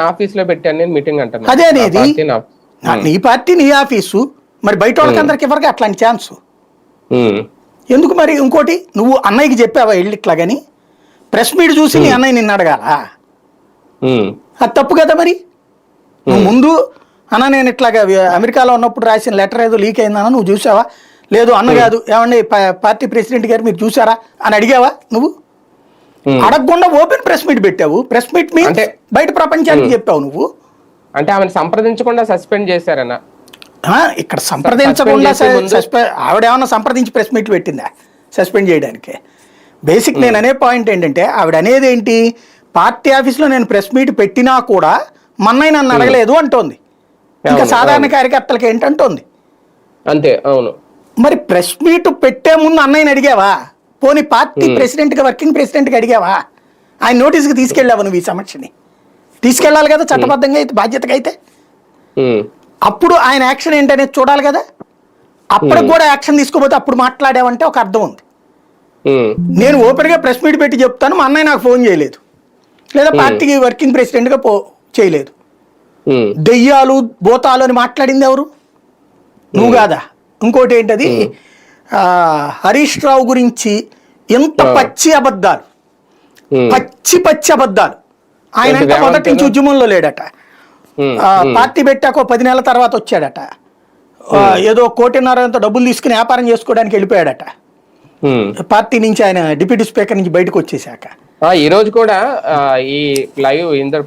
Office లో పెట్టాను నేను మీటింగ్ అంటాను. అదే అనేది నీ పార్టీ నీ ఆఫీసు, మరి బయట వాళ్ళకందరికి ఎవరికి అట్లాంటి ఛాన్స్ ఎందుకు? మరి ఇంకోటి, నువ్వు అన్నయ్యకి చెప్పావా వెళ్ళి ఇట్లా కానీ ప్రెస్ మీట్ చూసి నీ అన్నయ్య నిన్ను అడగాల? అది తప్పు కదా. మరి నువ్వు ముందు అన్న నేను ఇట్లాగా అమెరికాలో ఉన్నప్పుడు రాసిన లెటర్ ఏదో లీక్ అయిందన్న నువ్వు చూసావా? లేదు అన్న కాదు, ఏమండి పార్టీ ప్రెసిడెంట్ గారు మీరు చూసారా అని అడిగావా? నువ్వు అడగకుండా ఓపెన్ ప్రెస్ మీట్ పెట్టావు. ప్రెస్ మీట్ మీన్స్ బయట ప్రపంచానికి చెప్పావు నువ్వు. అంటే ఆమెను సంప్రదించకుండా సస్పెండ్ చేశారన్న. ఇక్కడ సంప్రదించకుండా ఆవిడ ఏమన్నా సంప్రదించి ప్రెస్ మీట్ పెట్టిందా సస్పెండ్ చేయడానికి? బేసిక్ నేను అనే పాయింట్ ఏంటంటే, ఆవిడ అనేది ఏంటి, పార్టీ ఆఫీస్లో నేను ప్రెస్ మీట్ పెట్టినా కూడా మన్నయ్య నన్ను అడగలేదు అంటోంది. ఇంకా సాధారణ కార్యకర్తలకి ఏంటంటోంది అంతే. అవును. మరి ప్రెస్ మీట్ పెట్టే ముందు అన్నయ్యని అడిగావా? పోనీ పార్టీ ప్రెసిడెంట్గా వర్కింగ్ ప్రెసిడెంట్గా అడిగావా? ఆయన నోటీస్కి తీసుకెళ్ళావు నువ్వు? ఈ సమస్యని తీసుకెళ్ళాలి కదా చట్టబద్ధంగా అయితే, బాధ్యతగా అయితే. అప్పుడు ఆయన యాక్షన్ ఏంటనేది చూడాలి కదా. అప్పటికి కూడా యాక్షన్ తీసుకోపోతే అప్పుడు మాట్లాడావంటే ఒక అర్థం ఉంది. నేను ఓపెన్గా ప్రెస్ మీట్ పెట్టి చెప్తాను, మా అన్నయ్య నాకు ఫోన్ చేయలేదు, లేదా పార్టీకి వర్కింగ్ ప్రెసిడెంట్గా చేయలేదు. దెయ్యాలు భూతాలు అని మాట్లాడింది ఎవరు? నువ్వు కాదా? ఇంకోటి ఏంటది, హరీష్ రావు గురించి ఎంత పచ్చి అబద్ధాలు, పచ్చి అబద్ధాలు. ఆయన అంటే మొదటి నుంచి ఉద్యమంలో లేడట, పార్టీ పెట్టాక 10 నెలల తర్వాత వచ్చాడట, ఏదో 1.5 డబ్బులు తీసుకుని వ్యాపారం చేసుకోవడానికి వెళ్ళిపోయాడట పార్టీ నుంచి. ఆయన డిప్యూటీ స్పీకర్ నుంచి బయటకు వచ్చేసాక ఈ రోజు కూడా ఈ లైవ్ ఇందరు